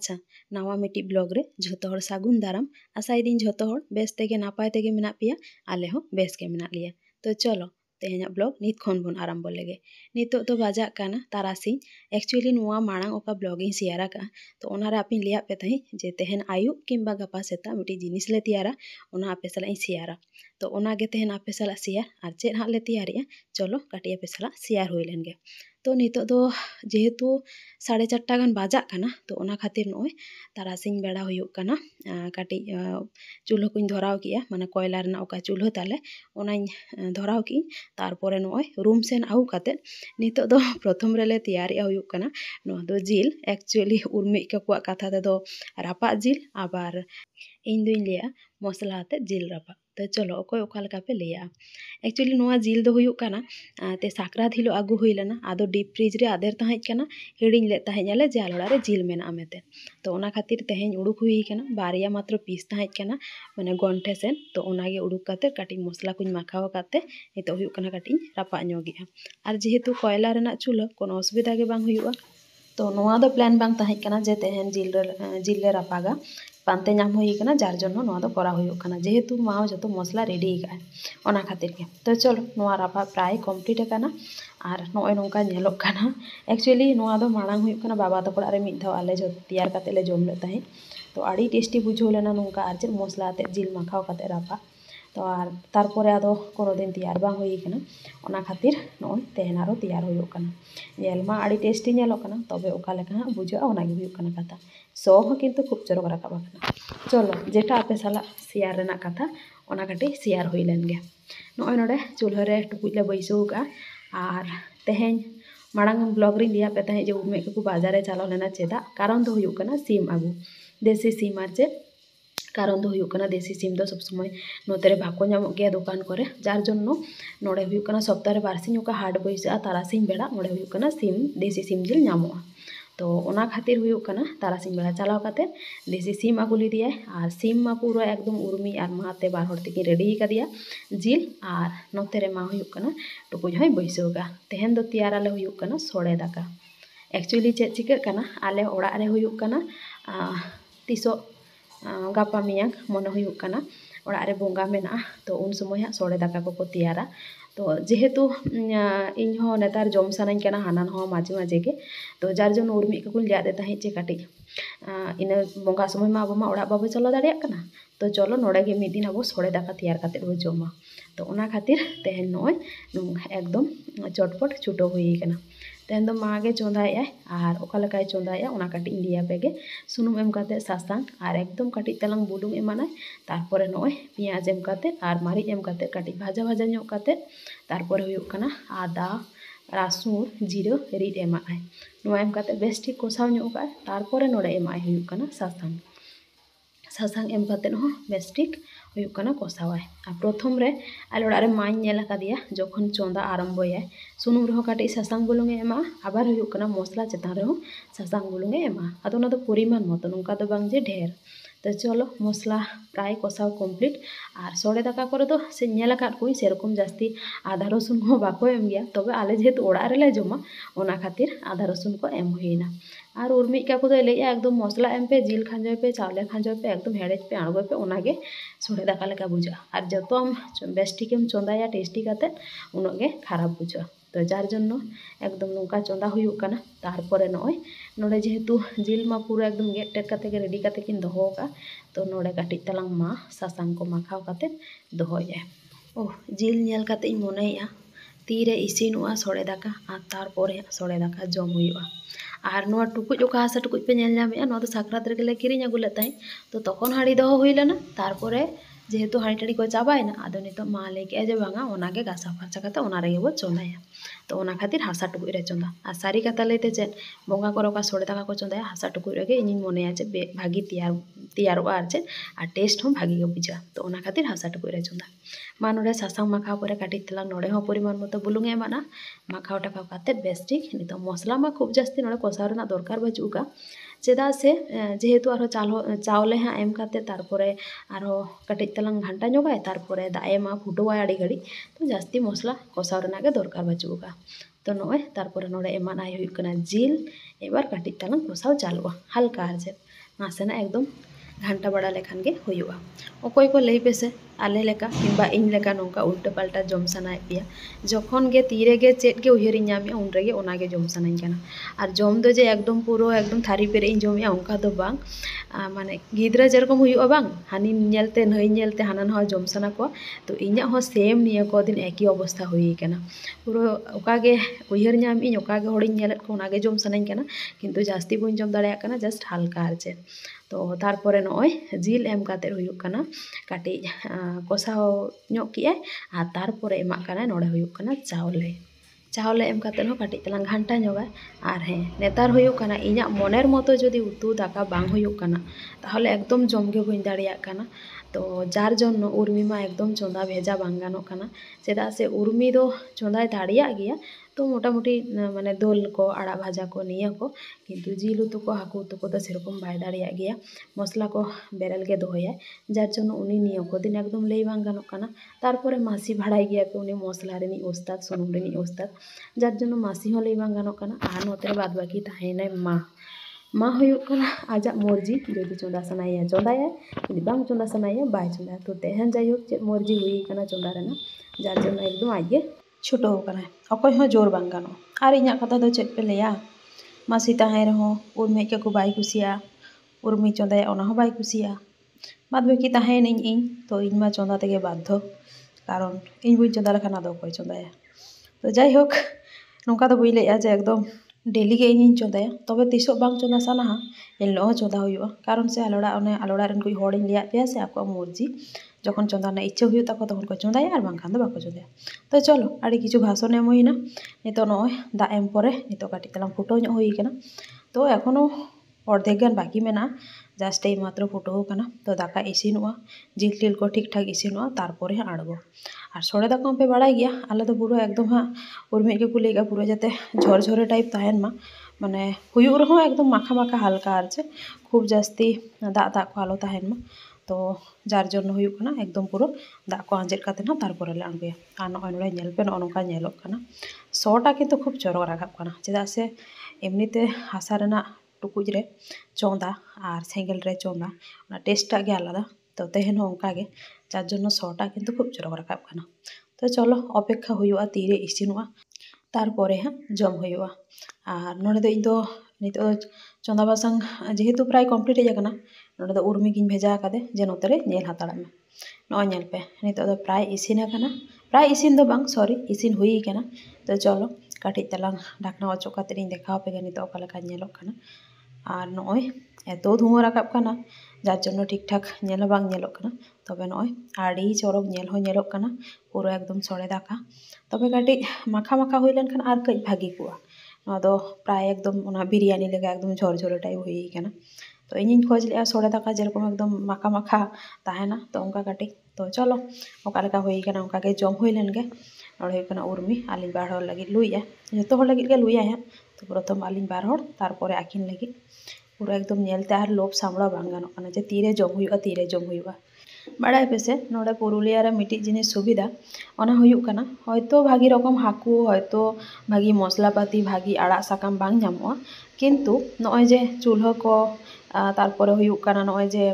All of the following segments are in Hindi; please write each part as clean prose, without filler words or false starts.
अच्छा नवा मिट्टी ब्लॉग रे झोतो हर सागुन दाराम आशा दिन झोतो हर बेस तेगे नापाय तेगे मेना पिया आले हो बेस के मेना लिया। तो चलो तेहेना ब्लॉग नित खन बन आरम्भ लेगे। नितो तो बाजा काना तारासिं एक्चुअली नुआ मांग ओका ब्लॉगिंग शेयर का तो ओनारे आपी लिया पे तही जे तेहन आयु किंबा गपा सेता मिट्टी जिनिस ले तैयारा ओना आपे सला शेयरा। तो ओना गे तेहन आपे सला शेयर आर चेद हां ले तैयारिया चलो काटी आपे सला शेयर होई लेनगे। तो नितो दो जेहेतु 4:30 गान बाजा काना तो ओना खातिर नोय तारासिंग बेड़ा हुयुग काना काटी चूल्हा कुछ धराव किया माने कोयला रना ओका चूल्हा ताले ओनाኝ धराव की तारपरे नोय रूम सेन आउ काते नितो दो प्रथम रेले तैयारी हुयुग काना नो दो जिल एक्चुअली उर्मी ककुआ कथा ते दो रापा जिल आबार इन दुई लिया मसला आते जिल रापा। तो चलो अकोय ओका लेका पे लिया एक्चुअली नोआ जिल दो हुयुग काना ते साकरात हिलो आगु हुई लेना आदो डीप फ्रिज रे आदेर ताहें काना हिडिंग ले ताहें आले जे आलोड़ा रे जिल मेना मेते। तो ओना खातिर तेहें उडुक हुई काना बारिया मात्र पीस ताहें काना माने गंठे सेन तो ओनागे उडुक काते काटी मसला कुछ माखाव काते नितो हुयुग काना काटी रापा ᱧᱚᱜᱤया आर जेहेतु कोयला रेना चूल्हा कोनो असुविधा गे बांग हुयुगा। तो नोआ दो प्लान बांग ताहें काना जे तेहेन जिल ले रापागा पानते नाम हुई काना जार जन्नो नोआ दो करा हुयुग काना जेहेतु माओ जतो मसला रेडी का ओना खातिर के। तो चलो नोआ रापा प्राय कमप्लीट काना आर नोय नोंका नेलोग काना एक्चुअली नोआ दो मांग हुयुग काना बाबा तको रे मिद धाव आले जो तैयार काते ले जम ले ताहें तो आड़ी टेस्टी बुझो लेना नोंका आर जे मसला आते जिल माखाव काते रापा। तो आर तारपरे आदो कोनो दिन तैयार बांग हुई काना ओना खातिर नोय तेहेन आरो तैयार हुयुग काना नेलमा आड़ी टेस्टी नेलोग काना तबे ओका लेका हां बुझा ओना गे हुयुग काना कथा सो हो किंतु खूब चरक राकाब काना। चलो जेटा आपे साला शेयर रेना कथा ओना काटी शेयर हुई लेन गे। नोय नोडे चूल्हा रे टुकुज ले बैसो का आर तेहें मांग ब्लॉग रे लिया पे ताहें जे उमे को बाजार रे चालाव लेना चेदा कारण दो हुयुग काना सिम आगु देसी सिम आर जे कारण दो हुयुग काना देसी सिम दो सब समय नोते रे बाको ᱧᱟᱢᱚᱜ गया दुकान करे जार जन्नो नोडे हुयुग काना सप्ताह रे बारसिन ओका हाट बैसा तारासिन बेड़ा ओडे हुयुग काना सिम देसी सिम जिल ᱧᱟᱢᱚᱜᱼᱟ। तो ओना खातिर हुयुग काना तारासिन बेड़ा चलाव काते देसी सिम आगु लिदिया आर सिम मा पूरा एकदम उर्मी आर माते बार हर तेकी रेडी कदिया जिल आर नोते रे मा हुयुग काना टुकुज होय बैसोगा तेहेन दो तैयार आले हुयुग काना सोड़े दाका। एक्चुअली चेद चिका काना आले ओड़ा रे हुयुग काना तिसो गापा मियांग मने हुयुग काना ओड़ा रे बोंगा मेना तो उन समय हा सोड़े दाका को तैयारा। तो जेहेतु इन हो नेतार जम सानाኝ काना हाना हो माजे माजे के तो जार जन उर्मी को लिया दे ताहें चे काटी इन बोंगा समय मा अब मा ओड़ा बाबो चलो दाड़िया काना तो चलो नोड़े गे मिद दिन अब सोड़े दाका तैयार काते बो जमा। तो ओना खातिर तेहेन नोय एकदम चटपट छुटो हुई काना तेहेन दो मागे चोंदाए आर ओका लेकाय चोंदाए ओना काटी लिया पेगे सुनुम एम काते सासांग आर एकदम काटी तलांग बुलुंग एमानाय तारपरे नोय पियाज एम काते आर मारिच एम काते काटी भाजा भाजा ᱧᱚᱜ काते तारपरे हुयुग काना आदा रासुन जीरा रिद एमाय नोआ एम काते बेस ठीक कोसाव ᱧᱚᱜ का तारपरे नोड़े एमाय हुयुग काना सासांग सासांग एम काते हो बेस ठीक हुयुग काना कोसावाय। आ प्रथम रे आले ओड़ा रे माñ नेला कादिया जखन चोंदा आरम्भय सुनुम रहो काटी सासांग बुलुंग एमा आबार हुयुग काना मसला चेतान रहो सासांग बुलुंग एमा आदो ना दो परिमाण मतो नोंका दो बांग जे ढेर। तो चलो मसला प्राय कोसाव कमप्लीट आर सोड़े दाका करे दो से नेला काट कोई सेरकम जास्ती आधा रसुन हो बाको एम गया तबे आले जेहेतु ओड़ा रे ले जमा ओना खातिर आधा रसुन को एम हुईना आर उर्मी काकू दो लैया एकदम मसला एम पे जिल खांजोय पे चावले खांजोय पे एकदम हेड़ेज पे आड़गोय पे ओनागे सोड़े दाका लेका बुझा आर जतो आम बेस ठीकेम चोंदाया टेस्टी काते उनोग गे खराब बुझा। तो जार जन्नो एकदम नोंका चोंदा हुयुग काना तारपरे नोय नोडे जेहेतु जिल मा पूरा एकदम गेट टेक काते गे रेडी काते किन दोहो का तो नोडे काटी तलांग मा सासांग को माखाव काते दोहोया। ओह जिल नेल काते इन मोनेया तीरे इसिनुआ सोड़े दाका आर तारपरे सोड़े दाका जम हुयुआ। आर नोआ टुकुज ओका हासा टुकुज पे नेल ᱧᱟᱢᱮᱜᱼᱟ नोआ दो साकरात रे गेले किरिñ आगु लेत ताहें तो तखन हाड़ी दोहो हुई लेना तारपरे जेहेतु हाड़ी टाड़ी को चाबायना आदो नितो मा लई के जे बांगा ओनागे गासा फारचा काते ओना रेगे बो चोंदाया। तो ओना खातिर हासा टुकुज रे चोंदा आर सारी कथा लईते चेद बोंगा करे ओका सोड़े दाका को चोंदाया हासा टुकुज रेगे इनिñ मोनेया जे भागी तैयारोगा आर चेद आर टेस्ट हो भागी गे बुझा। तो ओना खातिर हासा टुकुज रे चोंदा मा नोडे सासांग माखाव परे काटी तलांग नोडे हो परिमाण मतो बुलुंग एमाना माखाव टाकाव काते बेस ठीक नितो मसला मा खूब जास्ती नोडे कोसाव रेना दरकार बाचुगा चेदा से जेहेतु आरो चावले हाँ एम काते तारपरे आरो काटी तलांग घंटा ᱧᱚᱜᱟय तारपरे दा एमा फुटोवाय आड़ी घड़ी तो जास्ती मसला कोसाव रेना गे दरकार बाचुगा। तो नॉय तारपर नोड़े एमानाय हुयुग कना जिल एबार काटिज तालांग कषाव चालुआ हल्का आर चेद नासेना एकदम घंटा बड़ा लेखान गे हुयुआ अकय को लई पेसे आले लेका किंबा इन लेका नोंका उल्टा पाल्टा जम सनाय पिया जखन गे तीरे गे चेद गे उयहरिन नामिया उन रेगे ओना गे जम सनाኝ कना आर जम दो जे एकदम पूरो एकदम थारी पेरे इन जमिया उनका दो बांग माने गिद्रा जेरकम हुयुआ बांग हानि नेलते नई नेलते हाना नहा जम सना को तो इᱧᱟ हो सेम निया को दिन एकी अवस्था हुई कना पूरो ओकागे उयहर नाम इन ओकागे हड़िन नेलत को ओनागे जम सनाኝ कना किंतु जास्ती बइन जम दाड़ेया कना जस्ट हल्का आर चेद तो तारपरे नॉय जिल एम काते हुयुग कना काटिज कषाव ñok किए आर तारपरे एमा कना नोड़े हुयुग कना चावले एम काते हो काटिज तलांग घंटा ñoगा आर हे नेतार हुयुग कना इᱧा मोनेर मतो जदि उतु दाका बांग हुयुग कना ताहले एकदम जमगे बइन दाड़ेया कना तो जार जन्नो उर्मी मा एकदम चोंदा भेजा बांग गानोग कना चेदा से उर्मी दो चोंदाय दाड़ेया गया तो मोटामुटी माने दोल को आड़ा भाजा को निया को किंतु जिल उतु को हाकु उतु को तो सेरकम बाय दाड़ेया गया मसला को बेरेल गे दोहया जार जन्नो उनी निया को दिन एकदम लई बांग गानोग कना तारपरे मासी भाड़ाय गया पे उनी मसला रेनी उस्ताद सुनुम रेनी उस्ताद जार जन्नो मासी हो लई बांग गानोग कना आर नोते बाद बाकी ताहेनाय मा हुयुग कना आजा मर्जी जदि चोंदा सनाया चोंदाया जदि बांग चोंदा सनाया बाय चोंदा तो तेहन जायहोक चेद मर्जी हुई कना चोंदा रेना जार जन्नो एकदम आगे छुटो कना अकय हो जोर बांग गानो आर इᱧा कथा दो चेद पे लैया मासी ताहे रहो उर्मी के को बाय कुसिया उर्मी चोंदाया ओना हो बाय कुसिया बाद बाकी ताहेन इन तो इन मा चोंदा तेगे बाध्य कारण इन बुई चोंदा लेखान आदो अकय चोंदाया तो जायहोक नोंका दो बुई लैया जे एकदम डेली के इन चोंदाया तबे तिसो बांग चोंदा साना एनलो चोंदा हुयुआ कारण से आलोड़ा रेन कोई हड़ लिया पे से आपको मर्जी जखन चोंदा ना इच्छा हुई तक तखन को चोंदाया और बांखान दो बाको चोंदाया तो चलो आड़ी किछु भाषण एम हुईना नितो नय दा एम परे नितो काटी तलांग फुटो ᱧᱚᱜ हुई कना तो एखोनो अर्धेक गान बाकी मेना जस्ट ए मात्र फुटो कना तो दाका इसिनुआ जिल टिल को ठीक ठाक इसिनुआ तारपरे आड़गो और सोड़े दाका पे बाड़ाय गया आले तो पूरा एकदम हाँ उर्मी के कुलेगा पूरा जाते झरझरे टाइप ताहेन मा माने हुयुग रहो एकदम माखा माखा हल्का आर चे खूब जास्ती दा दा को आलो ताहेन मा तो जार जन्नो हुयुग कना एकदम पूरा दा को आंजेद काते ना तारपरे ले आड़गोया आर नय नोड़े नेल पे नोका नेलोग कना सोटा किन्तु खूब चरक राखाब कना चेदा से एमनिते हासा रेना टुकुज रे चोंदा और सेंगेल रे चोंदा ओना टेस्टा गे आलादा तो तेहन हो ओंका गे जार जन्नो सोटा किन्तु खूब चरक राखाब कना तो चलो अपेक्षा हुयुआ तीरे इसिनुआ तारपरे हाँ जम हुयुआ और नोड़े दो इन दो नितो चोंदा बासांग जेहेतु प्राय कमप्लीट हेजाकना नोड़े दो उर्मी गिन भेजा कादे जे नोते रे नेल हाताड़ा में नय नेल पे नितो दो प्राय इसिन आकना प्राय इसिन दो बांग सॉरी इसिन हुई कना तो चलो काटिज तलांग ढाकना अचोक काते इन देखाव पे नितो ओका लेका नेलोग कना और नय एतो धुआं राकाब कना जार जन्नो ठीक ठाक नेल बांग नेलोग कना तबे नय आड़ी चरक नेल हो नेलोग कना पूरा एकदम सोड़े दाका तबे काटिज माखा माखा हुई लेनखान आर कई भागी कुआ नोआ दो प्राय एकदम ओना बिरियानी लेका एकदम झरझरे टाइप हुई कना तो इन खोज लिया सोड़े दाका जेरकम एकदम माखा माखा ताहेना तो उनका काटिज तो चलो ओका लेका हुई कना उनका गे जम हुई लेन गे नोड़े हुई कना उर्मी आलिन बार हर लगी लुइया जतो हर लगी गे लुइया हाँ तो प्रथम आलिन बार हर तारपरे आकिन लगी पूरा एकदम नेलते आर लोभ सामड़ा बांग गानोग कना जे तीरे जम हुयुआ बाड़ाय पेसे नोड़े पुरुलिया रे मिट्टी जिनिस सुविधा ओना हुयुग कना हयतो भागी रकम हाकु हयतो भागी मसलापाती भागी आड़ा साकाम बांग ᱧᱟᱢᱚᱜᱼᱟ किन्तु नय जे चूल्हा को तारपरे हुयुग कना नय जे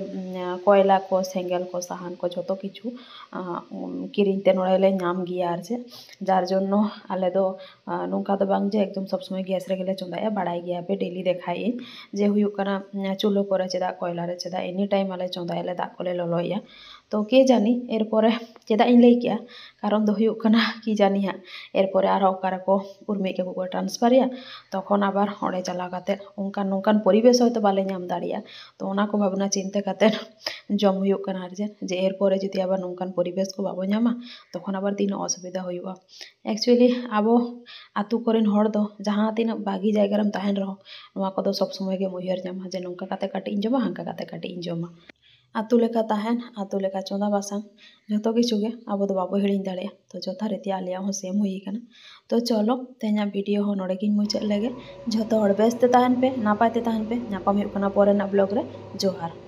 कोयला को सेंगेल को साहान को जतो किछु किरिंते नोड़े ले ᱧᱟᱢ गिया आर जे जार जन्नो आले दो नोंका दो बांग जे एकदम सब समय गैस रेगेले चोंदाया बाड़ाय गिया पे डेली देखाय जे हुयुग कना चूल्हा को रे चेदा कोयला रे चेदा एनी टाइम आले चोंदायाले दाग कोले ललोया तो के जानी एरपरे चेदा इन लई किया कारण दो हुयुग कना कि जानी हाँ एरपरे आर ओकारे को उर्मी के को ट्रांसफारिया तखन आबार ओंडे चलाव काते ओंकान नोंकान परिवेश हयतो बाले ᱧᱟᱢ दाड़िया तो ओना को भावना चिंता काते जम हुयुग कना आर जे एरपरे जुदि आबार नोंकान परिवेश को बाबो ᱧᱟᱢᱟ तखन आबार तीन असुविधा हुयुआ एक्चुअली आबो आतु कोरेन हड़ दो जहाँ तीन बागी जायगा रेम ताहेन रहो नोआ को दो सब समय गे उयहर ᱧᱟᱢᱟ जे नोंका काते काटी इन जमा हांका काते काटी इन जमा आतु लेका ताहेन आतु लेका चोंदा बासांग जतो किछु गे आबो दो बाबो हिड़िñ दाड़ेया तो जथा रीति आलिया हो सेम हुई कना तो चलो तेहना वीडियो हो नोड़े गिन मुचाद लेगे जतो हड़ बेस ते ताहेन पे नापाय ते ताहेन पे नापाम हुयुग कना परेना ब्लॉग रे जोहार।